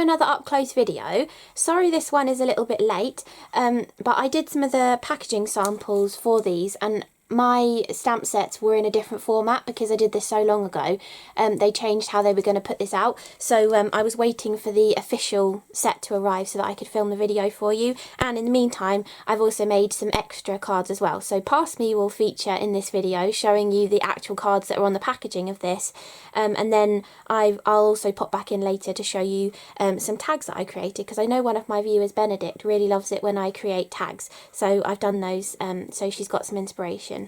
another up close video. Sorry this one is a little bit late, but I did some of the packaging samples for these, and my stamp sets were in a different format because I did this so long ago. They changed how they were going to put this out, so I was waiting for the official set to arrive so that I could film the video for you. And in the meantime, I've also made some extra cards as well. So Past Me will feature in this video, showing you the actual cards that are on the packaging of this, and then I'll also pop back in later to show you some tags that I created, because I know one of my viewers, Benedict, really loves it when I create tags, so I've done those, so she's got some inspiration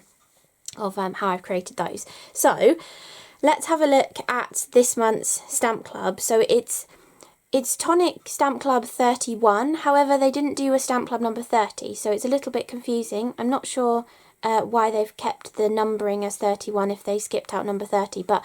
of how I've created those. So let's have a look at this month's stamp club. So it's Tonic Stamp Club 31, however they didn't do a stamp club number 30, so it's a little bit confusing. I'm not sure why they've kept the numbering as 31 if they skipped out number 30, but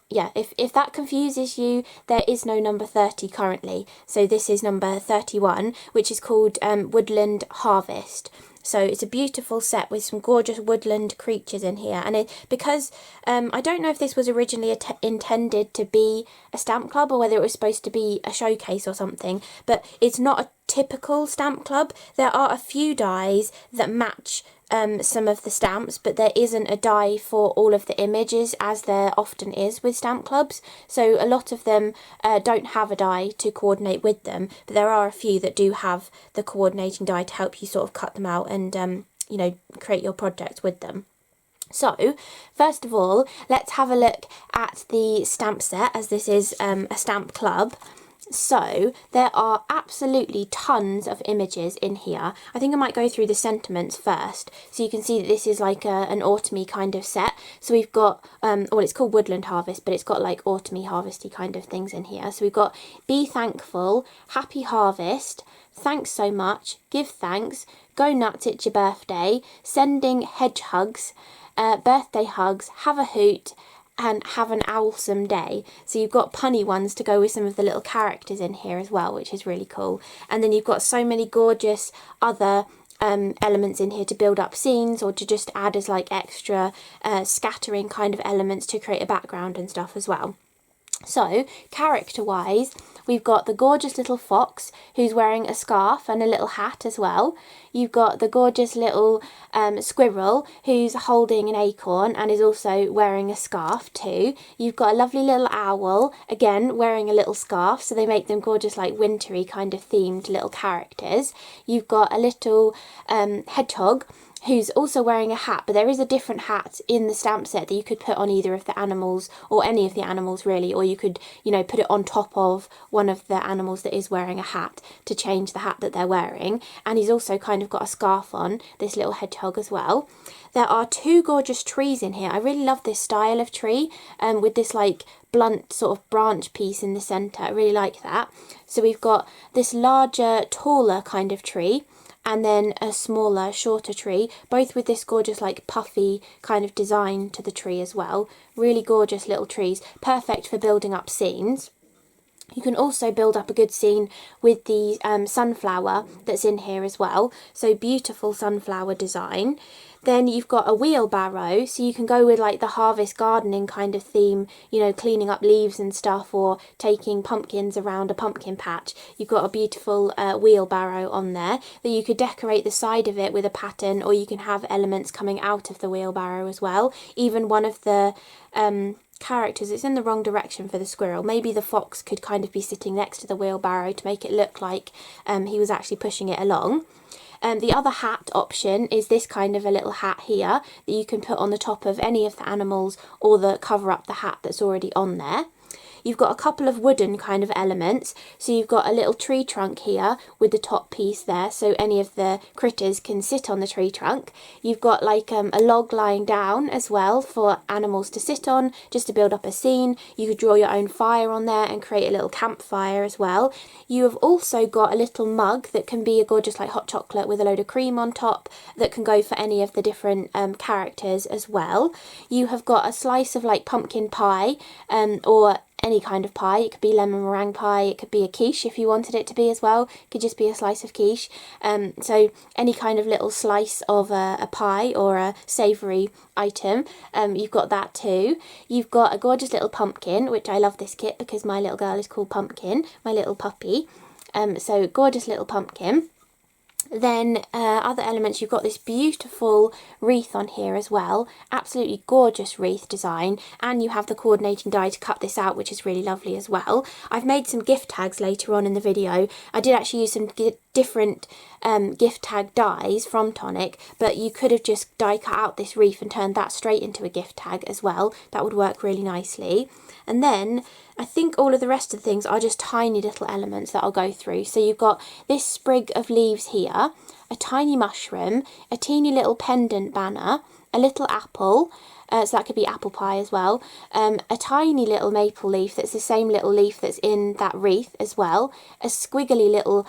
yeah, if that confuses you, there is no number 30 currently, so this is number 31, which is called Woodland Harvest. So it's a beautiful set with some gorgeous woodland creatures in here, and because I don't know if this was originally intended to be a stamp club or whether it was supposed to be a showcase or something, but it's not a typical stamp club. There are a few dies that match some of the stamps, but there isn't a die for all of the images, as there often is with stamp clubs. So a lot of them don't have a die to coordinate with them, but there are a few that do have the coordinating die to help you sort of cut them out and you know, create your project with them. So first of all, let's have a look at the stamp set, as this is a stamp club. So there are absolutely tons of images in here. I think I might go through the sentiments first, so you can see that this is like an autumny kind of set. So we've got, well, it's called Woodland Harvest, but it's got like autumny harvesty kind of things in here. So we've got Be Thankful, Happy Harvest, Thanks So Much, Give Thanks, Go Nuts, It's Your Birthday, Sending Hedge Hugs, Birthday Hugs, Have a Hoot, and Have an Owlsome Day. So you've got punny ones to go with some of the little characters in here as well, which is really cool. And then you've got so many gorgeous other elements in here to build up scenes, or to just add as like extra scattering kind of elements to create a background and stuff as well. So character wise, we've got the gorgeous little fox who's wearing a scarf and a little hat as well. You've got the gorgeous little squirrel who's holding an acorn and is also wearing a scarf too. You've got a lovely little owl, again wearing a little scarf, so they make them gorgeous, like wintry kind of themed little characters. You've got a little hedgehog who's also wearing a hat, but there is a different hat in the stamp set that you could put on either of the animals, or any of the animals really, or you could, you know, put it on top of one of the animals that is wearing a hat to change the hat that they're wearing. And he's also kind of got a scarf on, this little hedgehog as well. There are two gorgeous trees in here. I really love this style of tree, with this like blunt sort of branch piece in the centre. I really like that. So we've got this larger, taller kind of tree, and then a smaller, shorter tree, both with this gorgeous like puffy kind of design to the tree as well. Really gorgeous little trees, perfect for building up scenes. You can also build up a good scene with the sunflower that's in here as well. So beautiful sunflower design. Then you've got a wheelbarrow, so you can go with like the harvest gardening kind of theme, you know, cleaning up leaves and stuff, or taking pumpkins around a pumpkin patch. You've got a beautiful wheelbarrow on there that you could decorate the side of it with a pattern, or you can have elements coming out of the wheelbarrow as well. Even one of the characters, it's in the wrong direction for the squirrel. Maybe the fox could kind of be sitting next to the wheelbarrow to make it look like he was actually pushing it along. The other hat option is this kind of a little hat here that you can put on the top of any of the animals, or cover up the hat that's already on there. You've got a couple of wooden kind of elements, so you've got a little tree trunk here with the top piece there, so any of the critters can sit on the tree trunk. You've got like a log lying down as well for animals to sit on, just to build up a scene. You could draw your own fire on there and create a little campfire as well. You have also got a little mug that can be a gorgeous like hot chocolate with a load of cream on top, that can go for any of the different characters as well. You have got a slice of like pumpkin pie, or any kind of pie. It could be lemon meringue pie, it could be a quiche if you wanted it to be as well. It could just be a slice of quiche. So any kind of little slice of a pie or a savoury item, you've got that too. You've got a gorgeous little pumpkin, which I love this kit because my little girl is called Pumpkin, my little puppy. So gorgeous little pumpkin. Then other elements, you've got this beautiful wreath on here as well, absolutely gorgeous wreath design, and you have the coordinating die to cut this out, which is really lovely as well. I've made some gift tags later on in the video. I did actually use some different gift tag dies from Tonic, but you could have just die cut out this wreath and turned that straight into a gift tag as well. That would work really nicely. And then I think all of the rest of the things are just tiny little elements that I'll go through. So you've got this sprig of leaves here, a tiny mushroom, a teeny little pendant banner, a little apple, so that could be apple pie as well, a tiny little maple leaf that's the same little leaf that's in that wreath as well, a squiggly little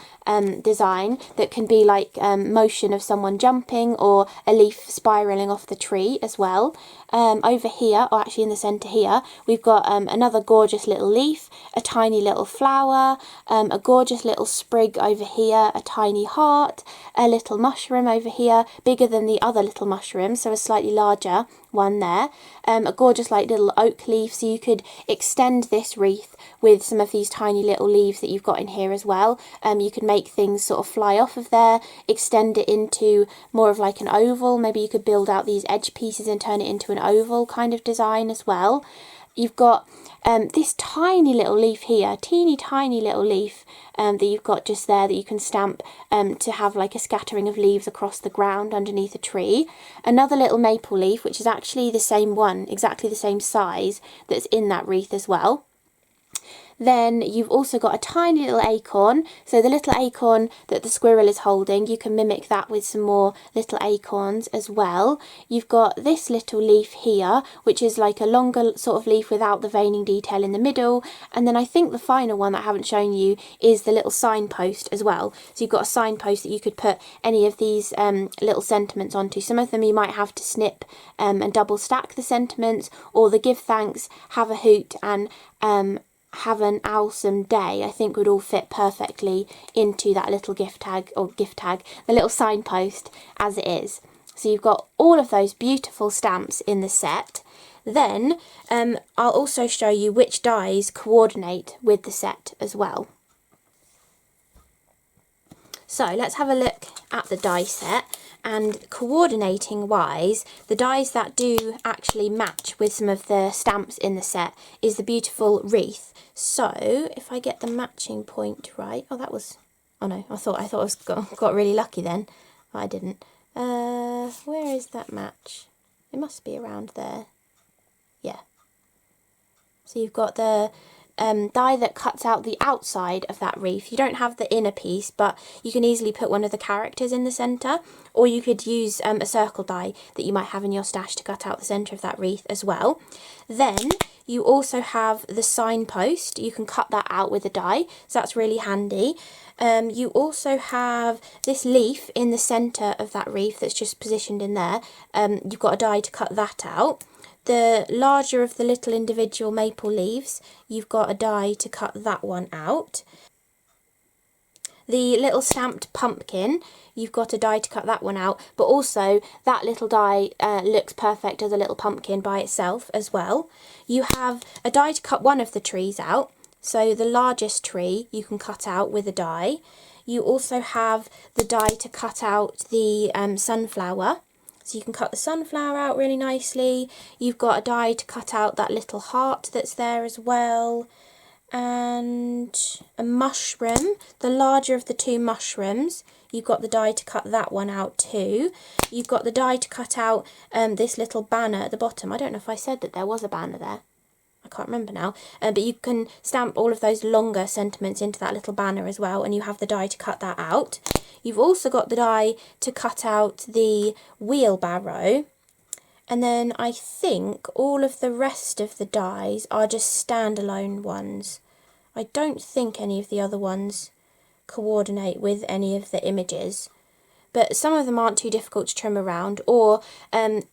design that can be like motion of someone jumping or a leaf spiralling off the tree as well. Over here, or actually in the centre here, we've got another gorgeous little leaf, a tiny little flower, a gorgeous little sprig over here, a tiny heart, a little mushroom over here, bigger than the other little mushroom, so a slightly larger one there, a gorgeous like little oak leaf, so you could extend this wreath with some of these tiny little leaves that you've got in here as well. You could make things sort of fly off of there, extend it into more of like an oval. Maybe you could build out these edge pieces and turn it into an oval kind of design as well. You've got this tiny little leaf here, teeny tiny little leaf that you've got just there that you can stamp to have like a scattering of leaves across the ground underneath a tree. Another little maple leaf, which is actually the same one, exactly the same size, that's in that wreath as well. Then you've also got a tiny little acorn, so the little acorn that the squirrel is holding, you can mimic that with some more little acorns as well. You've got this little leaf here, which is like a longer sort of leaf without the veining detail in the middle, and then I think the final one that I haven't shown you is the little signpost as well. So you've got a signpost that you could put any of these little sentiments onto. Some of them you might have to snip and double stack the sentiments, or the give thanks, have a hoot, and have an awesome day, I think would all fit perfectly into that little gift tag, the little signpost as it is. So you've got all of those beautiful stamps in the set. Then I'll also show you which dies coordinate with the set as well. So let's have a look at the die set, and coordinating wise, the dies that do actually match with some of the stamps in the set is the beautiful wreath. So if I get the matching point right, oh no, I thought I got really lucky then, but I didn't. Where is that match? It must be around there. Yeah. So you've got the die that cuts out the outside of that wreath. You don't have the inner piece, but you can easily put one of the characters in the centre, or you could use a circle die that you might have in your stash to cut out the centre of that wreath as well. Then you also have the signpost. You can cut that out with a die, so that's really handy. You also have this leaf in the centre of that wreath that's just positioned in there. You've got a die to cut that out. The larger of the little individual maple leaves, you've got a die to cut that one out. The little stamped pumpkin, you've got a die to cut that one out, but also that little die looks perfect as a little pumpkin by itself as well. You have a die to cut one of the trees out, so the largest tree you can cut out with a die. You also have the die to cut out the sunflower. So you can cut the sunflower out really nicely. You've got a die to cut out that little heart that's there as well. And a mushroom, the larger of the two mushrooms. You've got the die to cut that one out too. You've got the die to cut out this little banner at the bottom. I don't know if I said that there was a banner there. I can't remember now, but you can stamp all of those longer sentiments into that little banner as well, and you have the die to cut that out. You've also got the die to cut out the wheelbarrow, and then I think all of the rest of the dies are just standalone ones. I don't think any of the other ones coordinate with any of the images, but some of them aren't too difficult to trim around, or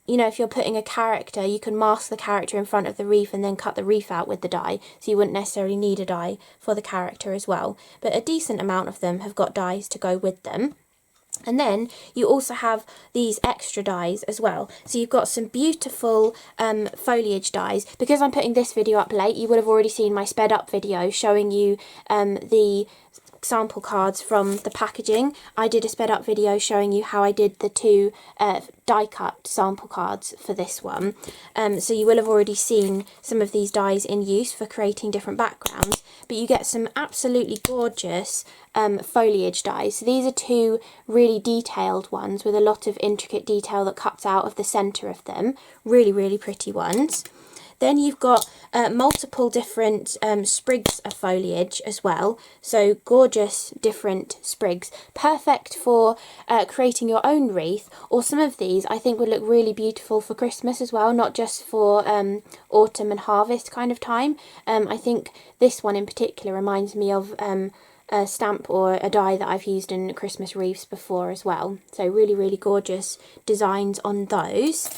you know, if you're putting a character, you can mask the character in front of the wreath and then cut the wreath out with the die, so you wouldn't necessarily need a die for the character as well. But a decent amount of them have got dies to go with them. And then you also have these extra dies as well. So you've got some beautiful foliage dies. Because I'm putting this video up late, you would have already seen my sped up video showing you the sample cards from the packaging. I did a sped up video showing you how I did the two die cut sample cards for this one. So you will have already seen some of these dies in use for creating different backgrounds, but you get some absolutely gorgeous foliage dies. So these are two really detailed ones with a lot of intricate detail that cuts out of the centre of them. Really, really pretty ones. Then you've got multiple different sprigs of foliage as well. So gorgeous different sprigs. Perfect for creating your own wreath, or some of these I think would look really beautiful for Christmas as well, not just for autumn and harvest kind of time. I think this one in particular reminds me of a stamp or a die that I've used in Christmas wreaths before as well. So really, really gorgeous designs on those.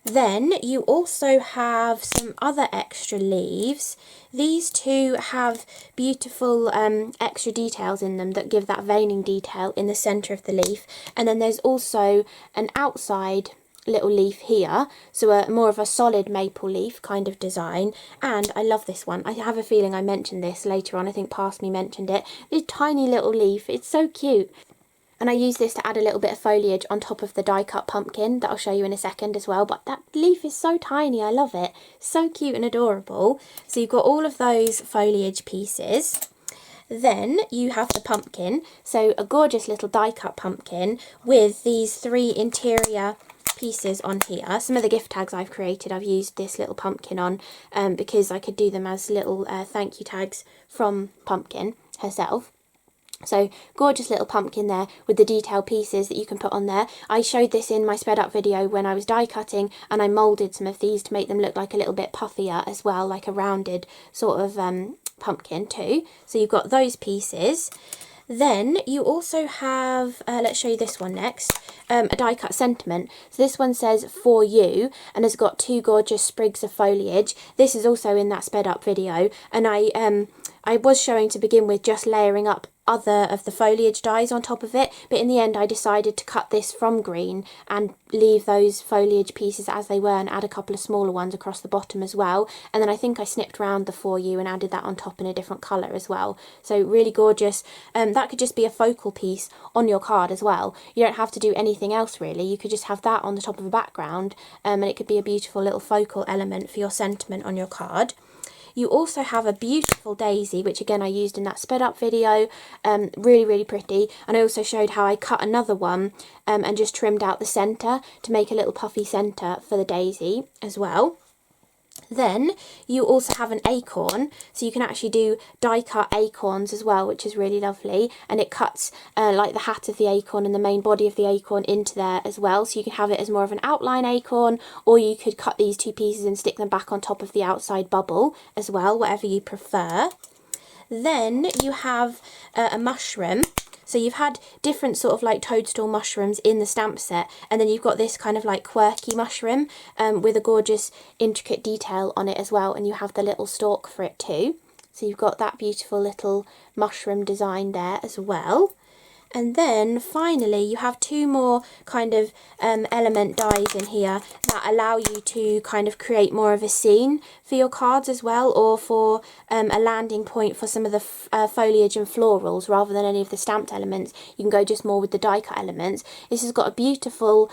Then you also have some other extra leaves. These two have beautiful extra details in them that give that veining detail in the centre of the leaf. And then there's also an outside little leaf here, so more of a solid maple leaf kind of design. And I love this one. I have a feeling I mentioned this later on. I think past me mentioned it. This tiny little leaf. It's so cute. And I use this to add a little bit of foliage on top of the die cut pumpkin that I'll show you in a second as well. But that leaf is so tiny, I love it. So cute and adorable. So you've got all of those foliage pieces. Then you have the pumpkin. So a gorgeous little die cut pumpkin with these three interior pieces on here. Some of the gift tags I've created, I've used this little pumpkin on because I could do them as little thank you tags from Pumpkin herself. So gorgeous little pumpkin there with the detail pieces that you can put on there. I showed this in my sped up video when I was die cutting, and I moulded some of these to make them look like a little bit puffier as well, like a rounded sort of pumpkin too. So you've got those pieces. Then you also have, let's show you this one next, a die cut sentiment. So this one says for you and has got two gorgeous sprigs of foliage. This is also in that sped up video, and I was showing to begin with just layering up other of the foliage dies on top of it, but in the end I decided to cut this from green and leave those foliage pieces as they were and add a couple of smaller ones across the bottom as well. And then I think I snipped round the for you and added that on top in a different colour as well. So really gorgeous. That could just be a focal piece on your card as well. You don't have to do anything else really. You could just have that on the top of a background, and it could be a beautiful little focal element for your sentiment on your card. You also have a beautiful daisy, which again I used in that sped up video, really, really pretty. And I also showed how I cut another one and just trimmed out the centre to make a little puffy centre for the daisy as well. Then you also have an acorn, so you can actually do die cut acorns as well, which is really lovely, and it cuts like the hat of the acorn and the main body of the acorn into there as well, so you can have it as more of an outline acorn, or you could cut these two pieces and stick them back on top of the outside bubble as well, whatever you prefer. Then you have a mushroom. So you've had different sort of like toadstool mushrooms in the stamp set, and then you've got this kind of like quirky mushroom with a gorgeous intricate detail on it as well, and you have the little stalk for it too. So you've got that beautiful little mushroom design there as well. And then finally you have two more kind of element dies in here that allow you to kind of create more of a scene for your cards as well, or for a landing point for some of the foliage and florals rather than any of the stamped elements. You can go just more with the die cut elements. This has got a beautiful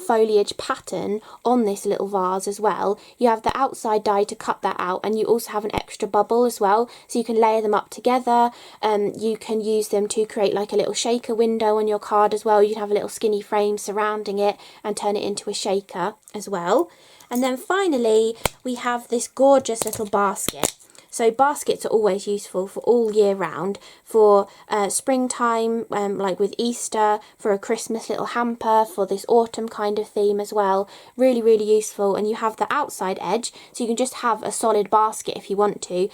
foliage pattern on this little vase as well. You have the outside die to cut that out, and you also have an extra bubble as well, so you can layer them up together. You can use them to create like a little shaker window on your card as well. You can have a little skinny frame surrounding it and turn it into a shaker as well. And then finally we have this gorgeous little basket. So baskets are always useful for all year round, for springtime, like with Easter, for a Christmas little hamper, for this autumn kind of theme as well. Really, really useful. And you have the outside edge, so you can just have a solid basket if you want to.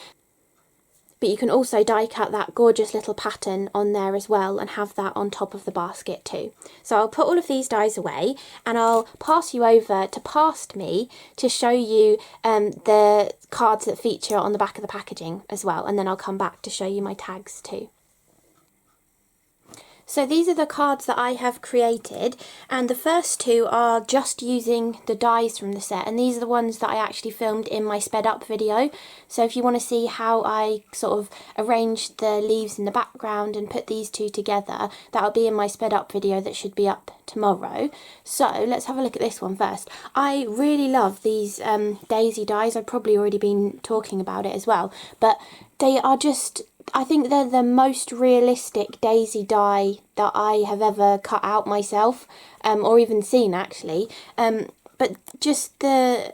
But you can also die cut that gorgeous little pattern on there as well and have that on top of the basket too. So I'll put all of these dies away and I'll pass you over to Past Me to show you the cards that feature on the back of the packaging as well, and then I'll come back to show you my tags too. So these are the cards that I have created, and the first two are just using the dies from the set, and these are the ones that I actually filmed in my sped up video. So if you want to see how I sort of arranged the leaves in the background and put these two together, that'll be in my sped up video that should be up tomorrow. So let's have a look at this one first. I really love these daisy dies. I've probably already been talking about it as well, but they are just, I think they're the most realistic daisy die that I have ever cut out myself, or even seen actually. But just the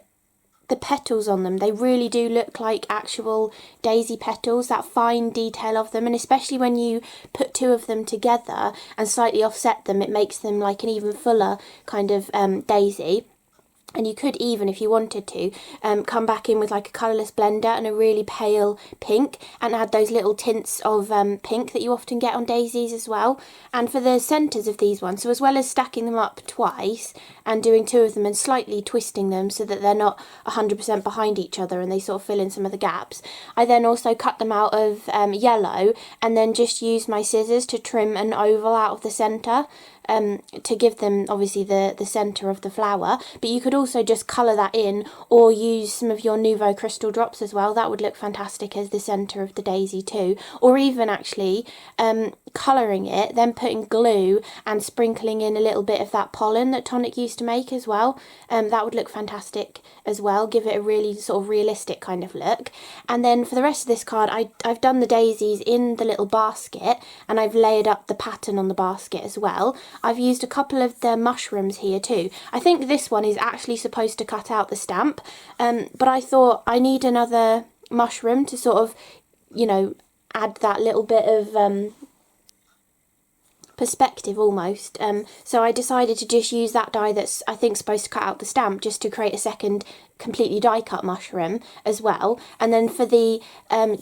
petals on them, they really do look like actual daisy petals, that fine detail of them, and especially when you put two of them together and slightly offset them, it makes them like an even fuller kind of daisy. And you could even, if you wanted to, come back in with like a colourless blender and a really pale pink and add those little tints of pink that you often get on daisies as well. And for the centres of these ones, so as well as stacking them up twice and doing two of them and slightly twisting them so that they're not 100% behind each other and they sort of fill in some of the gaps, I then also cut them out of yellow and then just used my scissors to trim an oval out of the centre. To give them obviously the centre of the flower, but you could also just colour that in or use some of your Nouveau crystal drops as well. That would look fantastic as the centre of the daisy too, or even actually colouring it, then putting glue and sprinkling in a little bit of that pollen that Tonic used to make as well. That would look fantastic as well, give it a really sort of realistic kind of look. And then for the rest of this card, I've done the daisies in the little basket and I've layered up the pattern on the basket as well. I've used a couple of the mushrooms here too. I think this one is actually supposed to cut out the stamp, but I thought I need another mushroom to sort of, you know, add that little bit of perspective almost. So I decided to just use that die that's I think supposed to cut out the stamp, just to create a second completely die cut mushroom as well. And then for the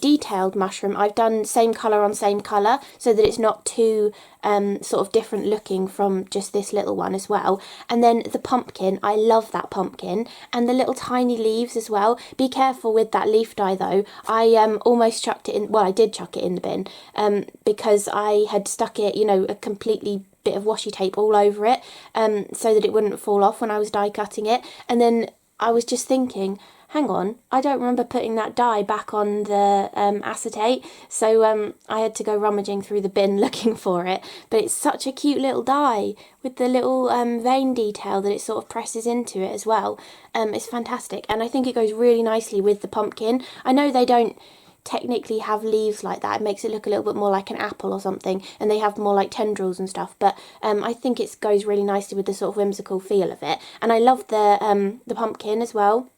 detailed mushroom, I've done same colour on same colour so that it's not too sort of different looking from just this little one as well. And then the pumpkin, I love that pumpkin, and the little tiny leaves as well. Be careful with that leaf die though. I almost chucked it in, well I did chuck it in the bin because I had stuck it, you know, a completely bit of washi tape all over it so that it wouldn't fall off when I was die cutting it. And then I was just thinking, hang on, I don't remember putting that die back on the acetate, so I had to go rummaging through the bin looking for it. But it's such a cute little die with the little vein detail that it sort of presses into it as well. It's fantastic, and I think it goes really nicely with the pumpkin. I know they don't technically have leaves like that, it makes it look a little bit more like an apple or something, and they have more like tendrils and stuff, but I think it goes really nicely with the sort of whimsical feel of it. And I love the pumpkin as well.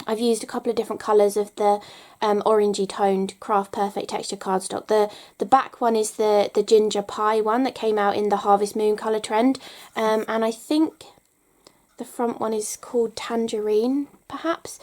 I've used a couple of different colours of the orangey toned Craft Perfect texture cardstock. The back one is the ginger pie one that came out in the Harvest Moon colour trend, and I think the front one is called Tangerine perhaps,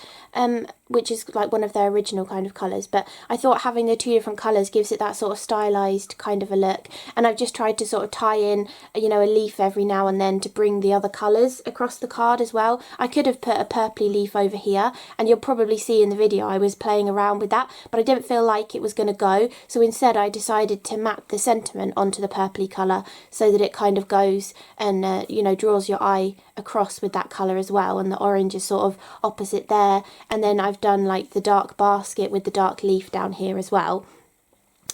which is like one of their original kind of colours. But I thought having the two different colours gives it that sort of stylised kind of a look, and I've just tried to sort of tie in, you know, a leaf every now and then to bring the other colours across the card as well. I could have put a purpley leaf over here, and you'll probably see in the video I was playing around with that, but I didn't feel like it was going to go, so instead I decided to map the sentiment onto the purpley colour so that it kind of goes and you know, draws your eye across with that colour as well, and the orange is sort of opposite there. And then I've done like the dark basket with the dark leaf down here as well.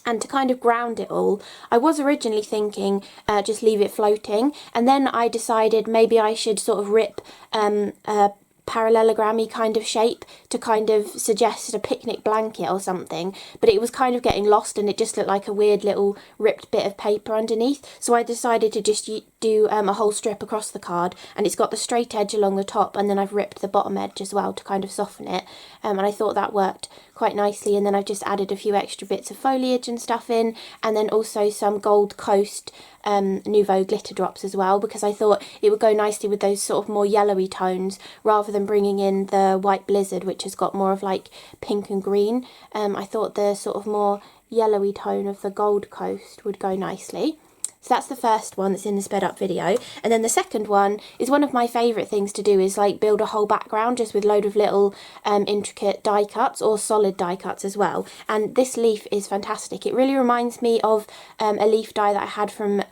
And to kind of ground it all, I was originally thinking just leave it floating, and then I decided maybe I should sort of rip a parallelogram-y kind of shape to kind of suggest a picnic blanket or something, but it was kind of getting lost and it just looked like a weird little ripped bit of paper underneath, so I decided to just do a whole strip across the card, and it's got the straight edge along the top, and then I've ripped the bottom edge as well to kind of soften it, and I thought that worked quite nicely. And then I've just added a few extra bits of foliage and stuff in, and then also some Gold Coast Nouveau glitter drops as well, because I thought it would go nicely with those sort of more yellowy tones rather than bringing in the White Blizzard, which has got more of like pink and green. I thought the sort of more yellowy tone of the Gold Coast would go nicely. So that's the first one that's in the sped up video. And then the second one is one of my favourite things to do, is like build a whole background just with load of little intricate die cuts, or solid die cuts as well. And this leaf is fantastic. It really reminds me of a leaf die that I had from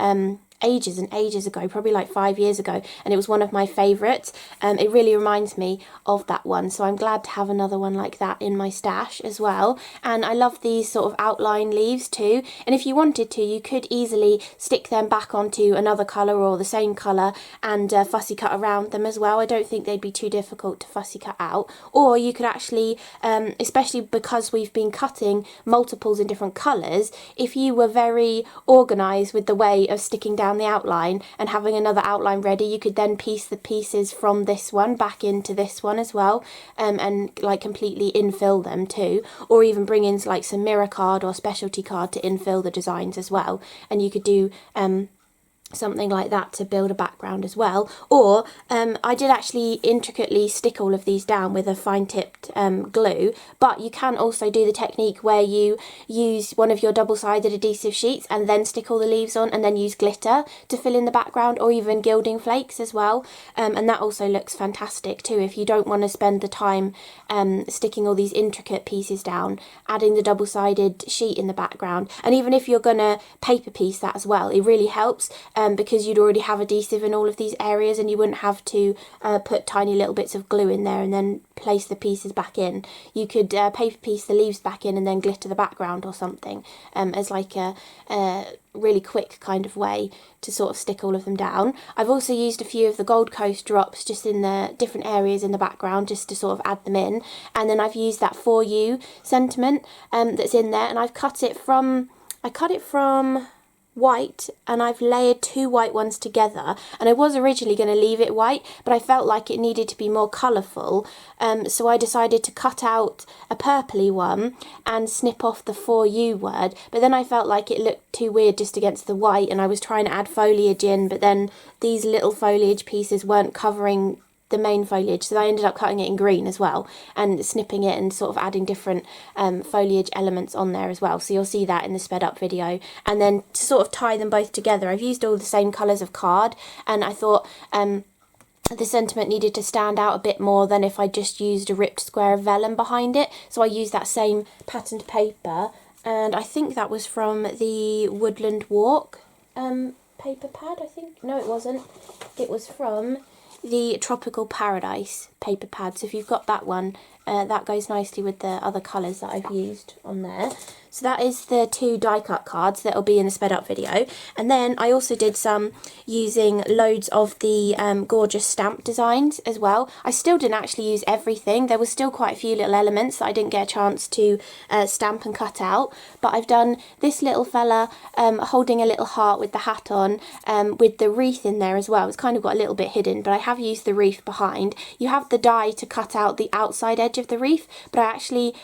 ages and ages ago, probably like 5 years ago, and it was one of my favourites. It really reminds me of that one, so I'm glad to have another one like that in my stash as well. And I love these sort of outline leaves too, and if you wanted to, you could easily stick them back onto another colour or the same colour and fussy cut around them as well. I don't think they'd be too difficult to fussy cut out. Or you could actually, especially because we've been cutting multiples in different colours, if you were very organised with the way of sticking down the outline and having another outline ready, you could then piece the pieces from this one back into this one as well, and like completely infill them too, or even bring in like some mirror card or specialty card to infill the designs as well. And you could do something like that to build a background as well. Or I did actually intricately stick all of these down with a fine tipped glue, but you can also do the technique where you use one of your double-sided adhesive sheets and then stick all the leaves on, and then use glitter to fill in the background, or even gilding flakes as well, and that also looks fantastic too if you don't want to spend the time sticking all these intricate pieces down. Adding the double-sided sheet in the background, and even if you're gonna paper piece that as well, it really helps, because you'd already have adhesive in all of these areas, and you wouldn't have to put tiny little bits of glue in there and then place the pieces back in. You could paper piece the leaves back in and then glitter the background or something, as like a really quick kind of way to sort of stick all of them down. I've also used a few of the Gold Coast drops just in the different areas in the background, just to sort of add them in. And then I've used that For You sentiment that's in there, and I've cut it from white, and I've layered 2 white ones together. And I was originally going to leave it white, but I felt like it needed to be more colourful, so I decided to cut out a purpley one and snip off the For You word. But then I felt like it looked too weird just against the white, and I was trying to add foliage in, but then these little foliage pieces weren't covering the main foliage, so I ended up cutting it in green as well and snipping it and sort of adding different foliage elements on there as well. So you'll see that in the sped up video. And then to sort of tie them both together, I've used all the same colours of card, and I thought the sentiment needed to stand out a bit more than if I just used a ripped square of vellum behind it. So I used that same patterned paper, and I think that was from the Woodland Walk paper pad, I think. No, it wasn't. It was from the Tropical Paradise paper pad. So if you've got that one, that goes nicely with the other colours that I've used on there. So that is the 2 die cut cards that will be in the sped up video. And then I also did some using loads of the gorgeous stamp designs as well. I still didn't actually use everything. There was still quite a few little elements that I didn't get a chance to stamp and cut out. But I've done this little fella holding a little heart with the hat on, with the wreath in there as well. It's kind of got a little bit hidden, but I have used the wreath behind. You have the die to cut out the outside edge of the wreath, but I actually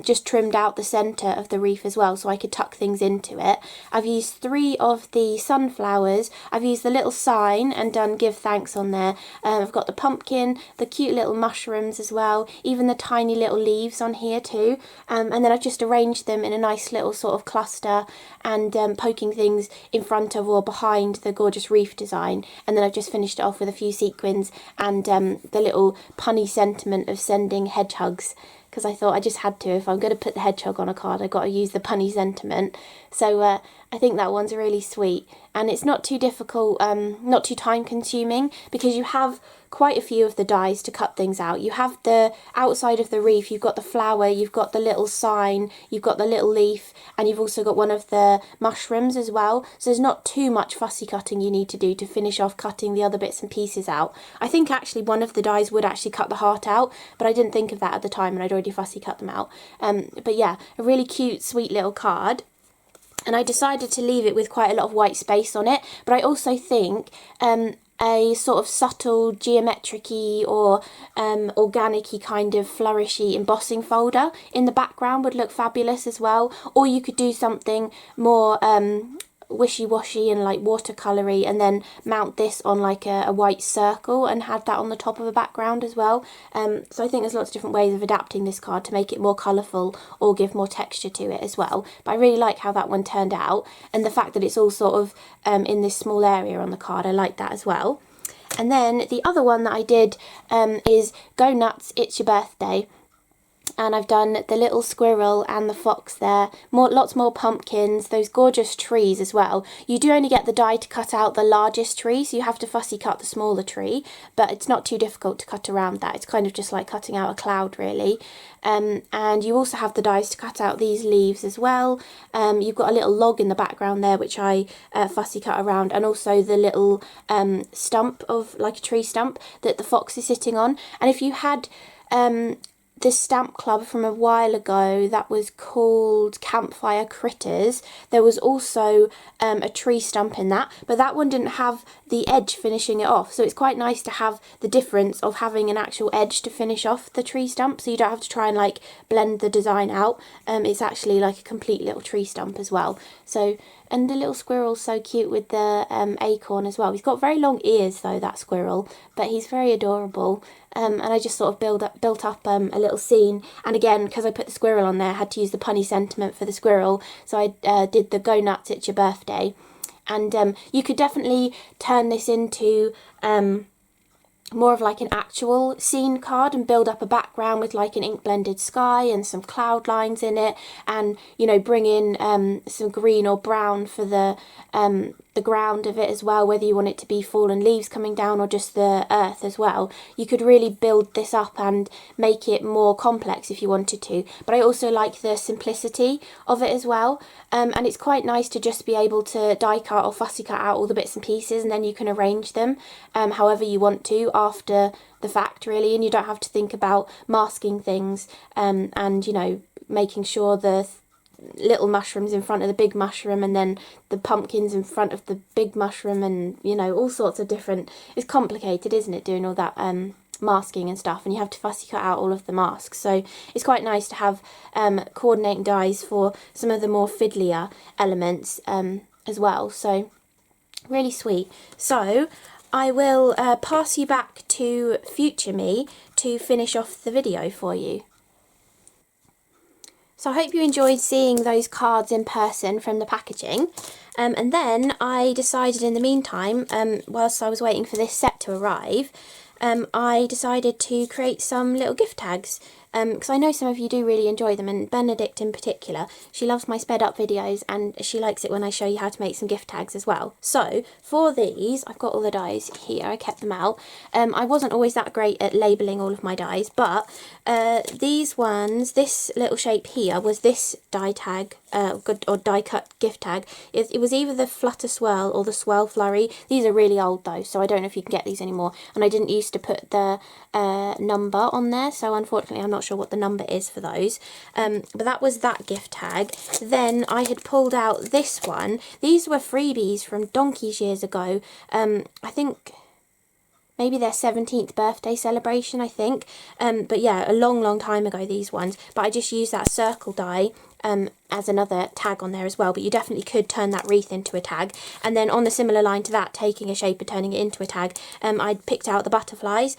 just trimmed out the centre of the wreath as well, so I could tuck things into it. I've used 3 of the sunflowers. I've used the little sign and done give thanks on there. I've got the pumpkin, the cute little mushrooms as well, even the tiny little leaves on here too, and then I've just arranged them in a nice little sort of cluster, and poking things in front of or behind the gorgeous wreath design. And then I've just finished it off with a few sequins and the little punny sentiment of sending hedgehogs, because I thought I just had to. If I'm going to put the hedgehog on a card, I've got to use the punny sentiment. So I think that one's really sweet, and it's not too difficult, not too time consuming, because you have quite a few of the dies to cut things out. You have the outside of the wreath, you've got the flower, you've got the little sign, you've got the little leaf, and you've also got one of the mushrooms as well. So there's not too much fussy cutting you need to do to finish off cutting the other bits and pieces out. I think actually one of the dies would actually cut the heart out, but I didn't think of that at the time, and I'd already fussy cut them out. But yeah, a really cute, sweet little card. and I decided to leave it with quite a lot of white space on it, but I also think a sort of subtle geometric-y or organic-y kind of flourishy embossing folder in the background would look fabulous as well. Or you could do something more wishy-washy and like watercolory, and then mount this on like a white circle and have that on the top of a background as well. So I think there's lots of different ways of adapting this card to make it more colourful or give more texture to it as well. But I really like how that one turned out, and the fact that it's all sort of in this small area on the card, I like that as well. And then the other one that I did is Go Nuts, It's Your Birthday. And I've done the little squirrel and the fox there, lots more pumpkins, those gorgeous trees as well. You do only get the die to cut out the largest tree, so you have to fussy cut the smaller tree, but it's not too difficult to cut around that. It's kind of just like cutting out a cloud, really. And you also have the dies to cut out these leaves as well. You've got a little log in the background there, which I fussy cut around, and also the little stump of, like a tree stump, that the fox is sitting on. And if you had this stamp club from a while ago that was called Campfire Critters, there was also a tree stump in that, but that one didn't have the edge finishing it off, so it's quite nice to have the difference of having an actual edge to finish off the tree stump, so you don't have to try and like blend the design out. It's actually like a complete little tree stump as well. So, and the little squirrel's so cute with the acorn as well. He's got very long ears though, that squirrel, but he's very adorable. And I just sort of built up a little scene. And again, because I put the squirrel on there, I had to use the punny sentiment for the squirrel. So I did the Go Nuts, It's Your Birthday. And you could definitely turn this into more of like an actual scene card and build up a background with like an ink blended sky and some cloud lines in it, and you know, bring in some green or brown for the ground of it as well, whether you want it to be fallen leaves coming down or just the earth as well. You could really build this up and make it more complex if you wanted to, but I also like the simplicity of it as well. And it's quite nice to just be able to die cut or fussy cut out all the bits and pieces, and then you can arrange them however you want to after the fact, really, and you don't have to think about masking things and you know, making sure the little mushrooms in front of the big mushroom and then the pumpkins in front of the big mushroom, and you know, all sorts of different. It's complicated, isn't it, doing all that masking and stuff, and you have to fussy cut out all of the masks. So it's quite nice to have coordinating dies for some of the more fiddlier elements as well. So really sweet. So I will pass you back to future me to finish off the video for you. So I hope you enjoyed seeing those cards in person from the packaging. And then I decided in the meantime, whilst I was waiting for this set to arrive, I decided to create some little gift tags, because I know some of you do really enjoy them, and Benedict in particular, she loves my sped up videos and she likes it when I show you how to make some gift tags as well. So for these, I've got all the dies here, I kept them out. I wasn't always that great at labelling all of my dies, but these ones, this little shape here was this die tag, or die cut gift tag. It was either the Flutter Swirl or the Swirl Flurry. These are really old though, so I don't know if you can get these anymore, and I didn't used to put the number on there, so unfortunately I'm not sure what the number is for those, but that was that gift tag. Then I had pulled out this one. These were freebies from donkeys years ago. I think maybe their 17th birthday celebration, I think, but yeah, a long time ago, these ones. But I just used that circle die as another tag on there as well, but you definitely could turn that wreath into a tag. And then on the similar line to that, taking a shape and turning it into a tag, I picked out the butterflies.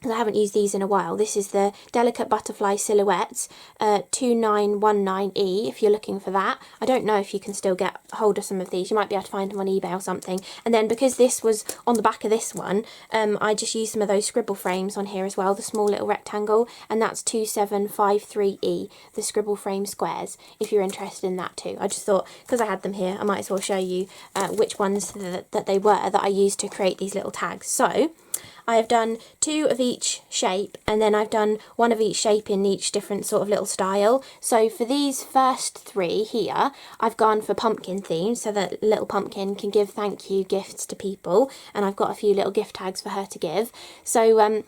I haven't used these in a while. This is the Delicate Butterfly Silhouettes 2919E, if you're looking for that. I don't know if you can still get hold of some of these. You might be able to find them on eBay or something. And then because this was on the back of this one, I just used some of those scribble frames on here as well, the small little rectangle, and that's 2753E, the scribble frame squares, if you're interested in that too. I just thought, because I had them here, I might as well show you which ones that they were that I used to create these little tags. So I have done 2 of each shape, and then I've done 1 of each shape in each different sort of little style. So for these first 3 here, I've gone for pumpkin themes, so that little pumpkin can give thank you gifts to people, and I've got a few little gift tags for her to give. So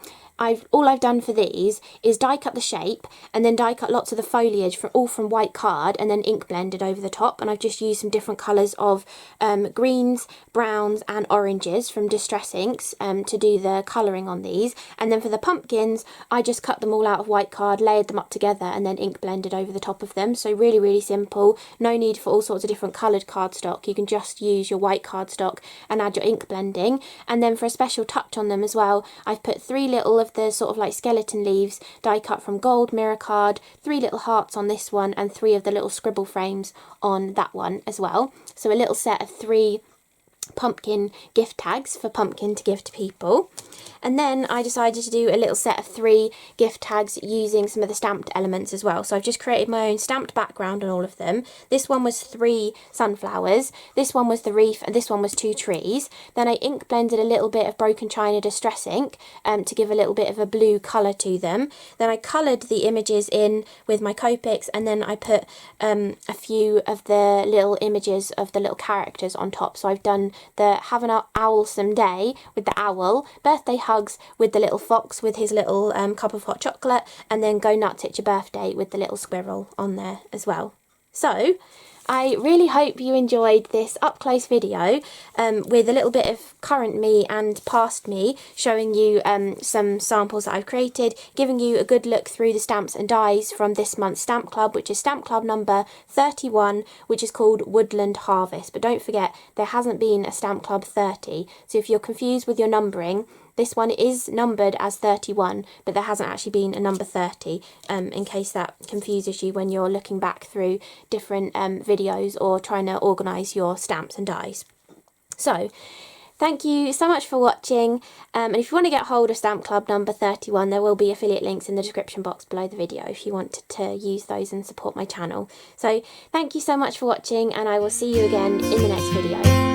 all I've done for these is die cut the shape and then die cut lots of the foliage all from white card and then ink blended over the top, and I've just used some different colours of greens, browns and oranges from Distress Inks to do the colouring on these. And then for the pumpkins, I just cut them all out of white card, layered them up together and then ink blended over the top of them. So really, really simple. No need for all sorts of different coloured cardstock. You can just use your white cardstock and add your ink blending. And then for a special touch on them as well, I've put 3 little of the sort of like skeleton leaves die cut from gold mirror card, 3 little hearts on this one and 3 of the little scribble frames on that one as well. So a little set of 3 pumpkin gift tags for Pumpkin to give to people. And then I decided to do a little set of 3 gift tags using some of the stamped elements as well. So I've just created my own stamped background on all of them. This one was 3 sunflowers, this one was the wreath, and this one was 2 trees. Then I ink blended a little bit of Broken China Distress Ink to give a little bit of a blue colour to them. Then I coloured the images in with my Copics, and then I put a few of the little images of the little characters on top. So I've done the Have an Owlsome Day with the owl, Birthday Hugs with the little fox with his little cup of hot chocolate, and then Go Nuts It's Your Birthday with the little squirrel on there as well. So I really hope you enjoyed this up close video with a little bit of current me and past me, showing you some samples that I've created, giving you a good look through the stamps and dies from this month's Stamp Club, which is Stamp Club number 31, which is called Woodland Harvest. But don't forget, there hasn't been a Stamp Club 30, so if you're confused with your numbering, this one is numbered as 31, but there hasn't actually been a number 30, in case that confuses you when you're looking back through different videos or trying to organise your stamps and dies. So, thank you so much for watching, and if you want to get hold of Stamp Club number 31, there will be affiliate links in the description box below the video if you want to use those and support my channel. So, thank you so much for watching, and I will see you again in the next video.